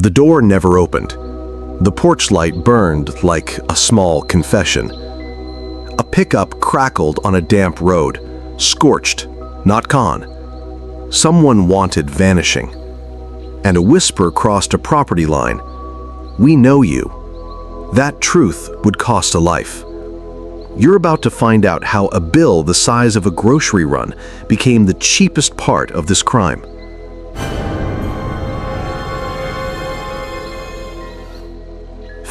The door never opened. The porch light burned like a small confession. A pickup crackled on a damp road, scorched, not gone. Someone wanted vanishing. And a whisper crossed a property line. "We know you." That truth would cost a life. You're about to find out how a bill the size of a grocery run became the cheapest part of this crime.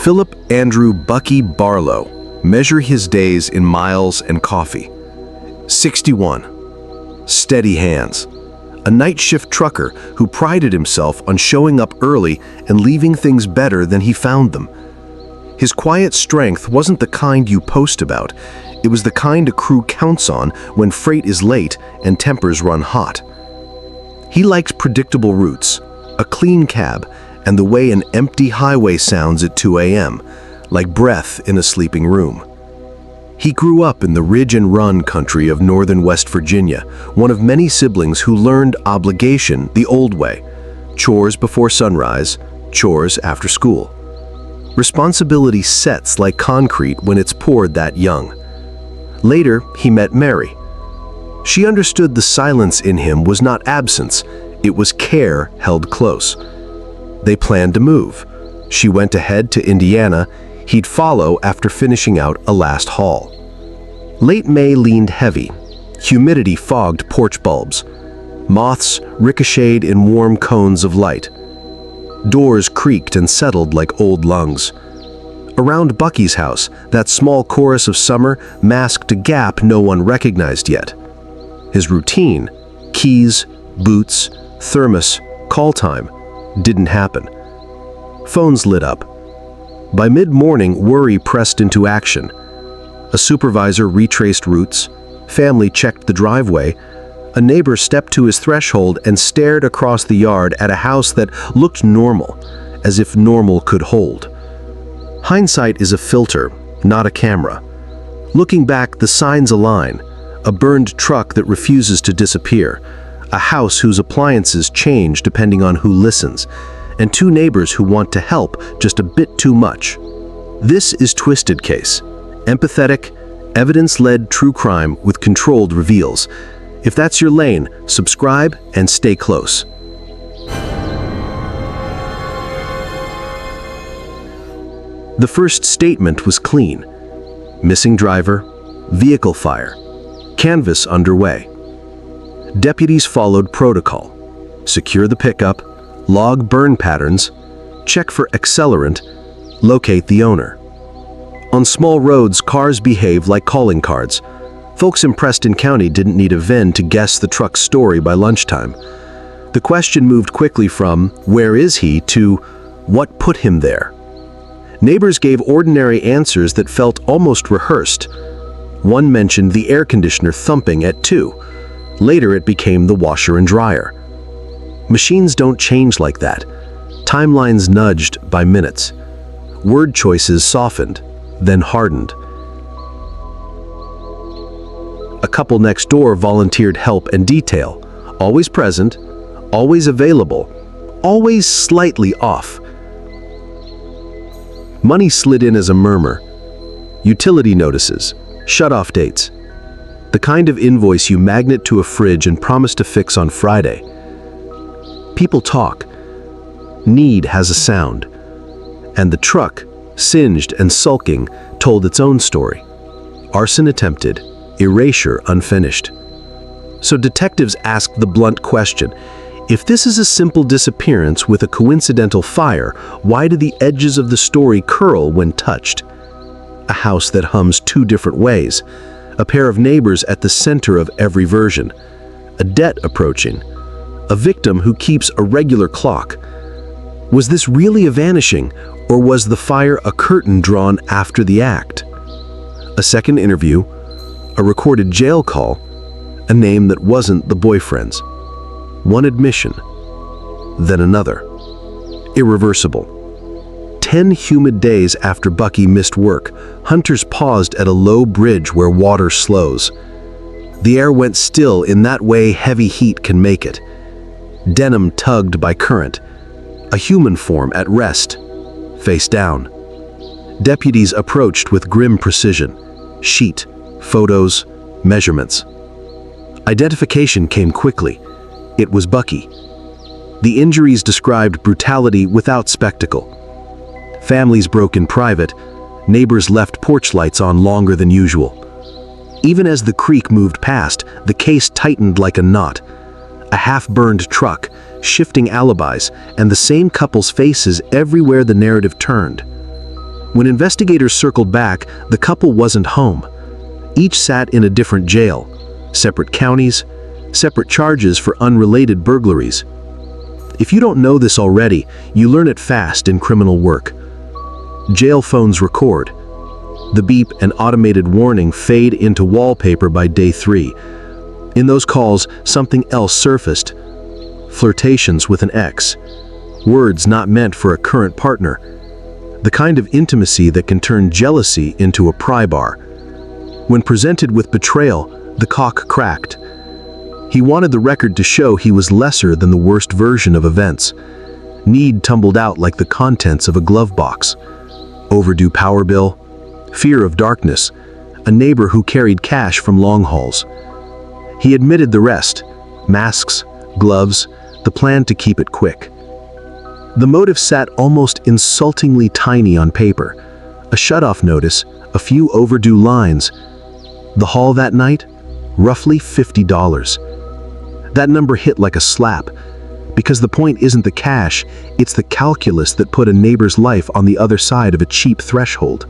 Philip Andrew Buckie Barlow, measure his days in miles and coffee. 61. Steady hands. A night shift trucker who prided himself on showing up early and leaving things better than he found them. His quiet strength wasn't the kind you post about. It was the kind a crew counts on when freight is late and tempers run hot. He liked predictable routes, a clean cab, and the way an empty highway sounds at 2 a.m., like breath in a sleeping room. He grew up in the ridge and run country of northern West Virginia, one of many siblings who learned obligation the old way: chores before sunrise, chores after school. Responsibility sets like concrete when it's poured that young. Later, he met Mary. She understood the silence in him was not absence, it was care held close. They planned to move. She went ahead to Indiana, he'd follow after finishing out a last haul. Late May leaned heavy. Humidity fogged porch bulbs. Moths ricocheted in warm cones of light. Doors creaked and settled like old lungs. Around Buckie's house, that small chorus of summer masked a gap no one recognized yet. His routine, keys, boots, thermos, call time, didn't happen. Phones lit up. By mid-morning, worry pressed into action. A supervisor retraced routes, family checked the driveway, a neighbor stepped to his threshold and stared across the yard at a house that looked normal, as if normal could hold. Hindsight is a filter, not a camera. Looking back, the signs align: a burned truck that refuses to disappear, a house whose appliances change depending on who listens, and two neighbors who want to help just a bit too much. This is Twisted Case. Empathetic, evidence-led true crime with controlled reveals. If that's your lane, subscribe and stay close. The first statement was clean. Missing driver, vehicle fire, canvass underway. Deputies followed protocol. Secure the pickup, log burn patterns, check for accelerant, locate the owner. On small roads, cars behave like calling cards. Folks in Preston County didn't need a VIN to guess the truck's story by lunchtime. The question moved quickly from, "Where is he?" to, "What put him there?" Neighbors gave ordinary answers that felt almost rehearsed. One mentioned the air conditioner thumping at 2. Later it became the washer and dryer. Machines don't change like that. Timelines nudged by minutes. Word choices softened, then hardened. A couple next door volunteered help and detail, always present, always available, always slightly off. Money slid in as a murmur. Utility notices, shut-off dates. The kind of invoice you magnet to a fridge and promise to fix on Friday. People talk. Need has a sound. And the truck, singed and sulking, told its own story. Arson attempted, erasure unfinished. So detectives asked the blunt question: if this is a simple disappearance with a coincidental fire, why do the edges of the story curl when touched? A house that hums two different ways, a pair of neighbors at the center of every version, a debt approaching, a victim who keeps a regular clock. Was this really a vanishing, or was the fire a curtain drawn after the act? A second interview, a recorded jail call, a name that wasn't the boyfriend's. One admission, then another. Irreversible. 10 humid days after Buckie missed work, hunters paused at a low bridge where water slows. The air went still in that way heavy heat can make it. Denim tugged by current. a human form at rest, face down. Deputies approached with grim precision. Sheet, photos, measurements. Identification came quickly. It was Buckie. The injuries described brutality without spectacle. Families broke in private, neighbors left porch lights on longer than usual. Even as the creek moved past, the case tightened like a knot. A half-burned truck, shifting alibis, and the same couple's faces everywhere the narrative turned. When investigators circled back, the couple wasn't home. Each sat in a different jail, separate counties, separate charges for unrelated burglaries. If you don't know this already, you learn it fast in criminal work. Jail phones record. The beep and automated warning fade into wallpaper by day 3. In those calls, something else surfaced. Flirtations with an ex. Words not meant for a current partner. The kind of intimacy that can turn jealousy into a pry bar. When presented with betrayal, the cock cracked. He wanted the record to show he was lesser than the worst version of events. Need tumbled out like the contents of a glove box. Overdue power bill, fear of darkness, a neighbor who carried cash from long hauls. He admitted the rest: masks, gloves, the plan to keep it quick. The motive sat almost insultingly tiny on paper. A shutoff notice, a few overdue lines. The haul that night? Roughly $50. That number hit like a slap, because the point isn't the cash, it's the calculus that put a neighbor's life on the other side of a cheap threshold.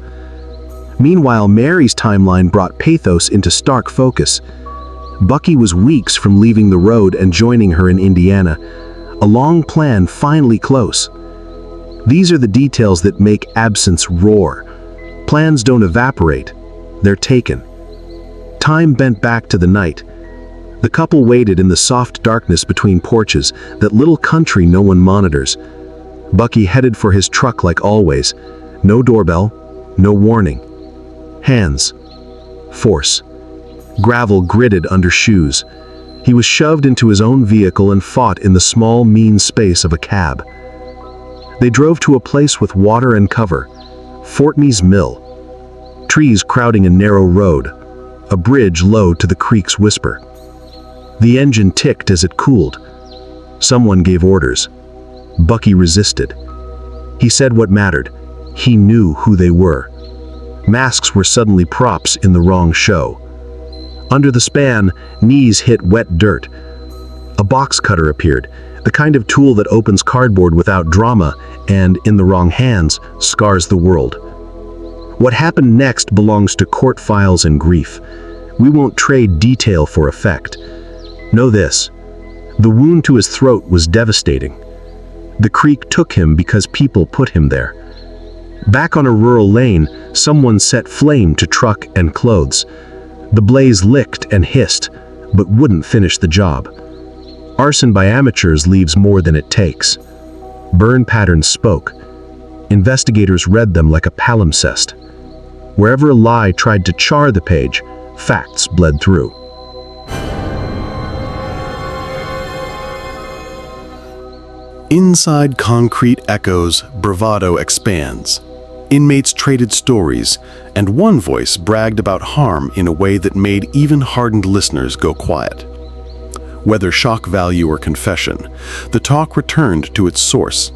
Meanwhile, Mary's timeline brought pathos into stark focus. Buckie was weeks from leaving the road and joining her in Indiana, a long plan finally close. These are the details that make absence roar. Plans don't evaporate, they're taken. Time bent back to the night. The couple waited in the soft darkness between porches, that little country no one monitors. Buckie headed for his truck like always. No doorbell, no warning. Hands. Force. Gravel gritted under shoes. He was shoved into his own vehicle and fought in the small, mean space of a cab. They drove to a place with water and cover. Fortney's Mill. Trees crowding a narrow road. A bridge low to the creek's whisper. The engine ticked as it cooled. Someone gave orders. Buckie resisted. He said what mattered. He knew who they were. Masks were suddenly props in the wrong show. Under the span, knees hit wet dirt. A box cutter appeared, the kind of tool that opens cardboard without drama and, in the wrong hands, scars the world. What happened next belongs to court files and grief. We won't trade detail for effect. Know this: the wound to his throat was devastating. The creek took him because people put him there. Back on a rural lane, someone set flame to truck and clothes. The blaze licked and hissed, but wouldn't finish the job. Arson by amateurs leaves more than it takes. Burn patterns spoke. Investigators read them like a palimpsest. Wherever a lie tried to char the page, facts bled through. Inside concrete echoes, bravado expands. Inmates traded stories, and one voice bragged about harm in a way that made even hardened listeners go quiet. Whether shock value or confession, the talk returned to its source.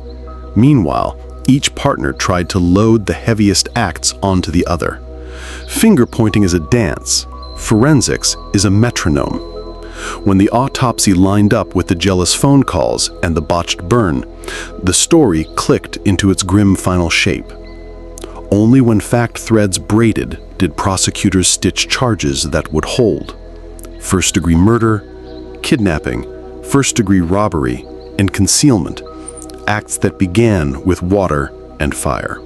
Meanwhile, each partner tried to load the heaviest acts onto the other. Finger-pointing is a dance. Forensics is a metronome. When the autopsy lined up with the jealous phone calls and the botched burn, the story clicked into its grim final shape. Only when fact threads braided did prosecutors stitch charges that would hold. First-degree murder, kidnapping, first-degree robbery, and concealment, acts that began with water and fire.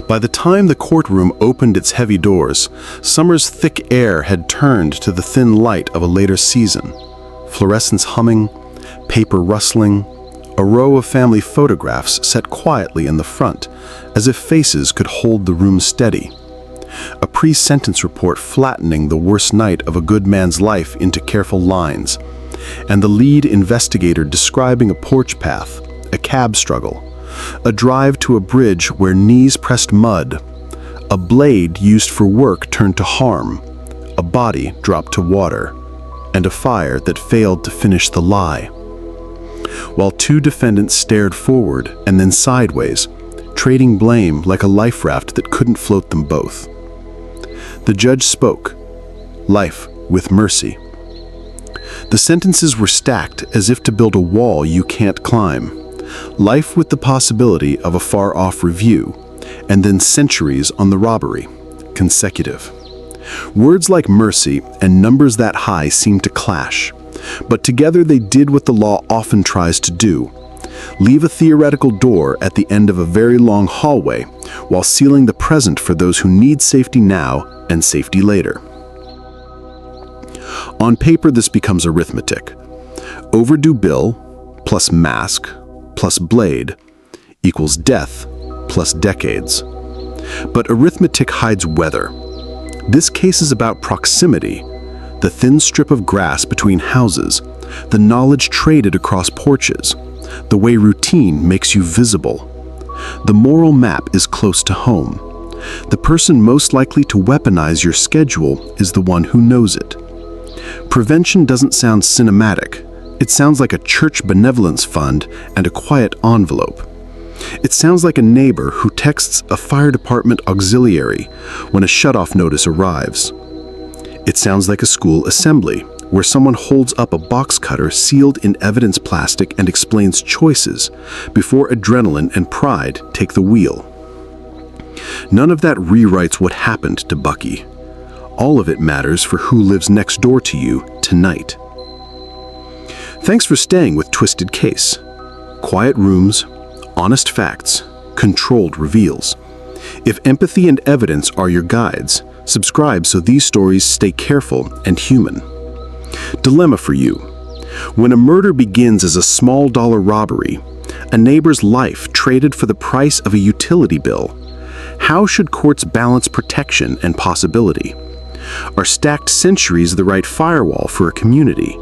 By the time the courtroom opened its heavy doors, summer's thick air had turned to the thin light of a later season. Fluorescents humming, paper rustling, a row of family photographs set quietly in the front, as if faces could hold the room steady. A pre-sentence report flattening the worst night of a good man's life into careful lines, and the lead investigator describing a porch path, a cab struggle, a drive to a bridge where knees pressed mud, a blade used for work turned to harm, a body dropped to water, and a fire that failed to finish the lie. While two defendants stared forward and then sideways, trading blame like a life raft that couldn't float them both. The judge spoke, life with mercy. The sentences were stacked as if to build a wall you can't climb. Life with the possibility of a far-off review, and then centuries on the robbery, consecutive. Words like mercy and numbers that high seemed to clash, but together they did what the law often tries to do: leave a theoretical door at the end of a very long hallway while sealing the present for those who need safety now and safety later. On paper, this becomes arithmetic. Overdue bill plus mask plus blade equals death plus decades. But arithmetic hides weather. This case is about proximity, the thin strip of grass between houses, the knowledge traded across porches, the way routine makes you visible. The moral map is close to home. The person most likely to weaponize your schedule is the one who knows it. Prevention doesn't sound cinematic. It sounds like a church benevolence fund and a quiet envelope. It sounds like a neighbor who texts a fire department auxiliary when a shutoff notice arrives. It sounds like a school assembly where someone holds up a box cutter sealed in evidence plastic and explains choices before adrenaline and pride take the wheel. None of that rewrites what happened to Buckie. All of it matters for who lives next door to you tonight. Thanks for staying with Twisted Case. Quiet rooms, honest facts, controlled reveals. If empathy and evidence are your guides, subscribe so these stories stay careful and human. Dilemma for you. When a murder begins as a small dollar robbery, a neighbor's life traded for the price of a utility bill, how should courts balance protection and possibility? Are stacked centuries the right firewall for a community?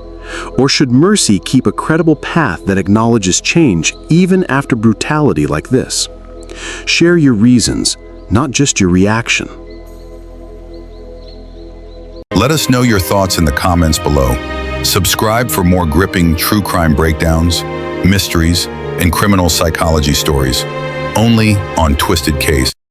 Or should mercy keep a credible path that acknowledges change even after brutality like this? Share your reasons, not just your reaction. Let us know your thoughts in the comments below. Subscribe for more gripping true crime breakdowns, mysteries, and criminal psychology stories, only on Twisted Case.